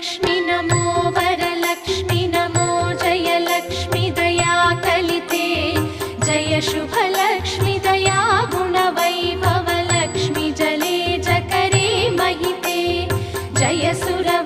लक्ष्मी नमो वरलक्ष्मी नमो जयलक्ष्मी दया कलिते जय शुभलक्ष्मी दया गुणवैभवलक्ष्मी जले जकरे महिते जय सुरव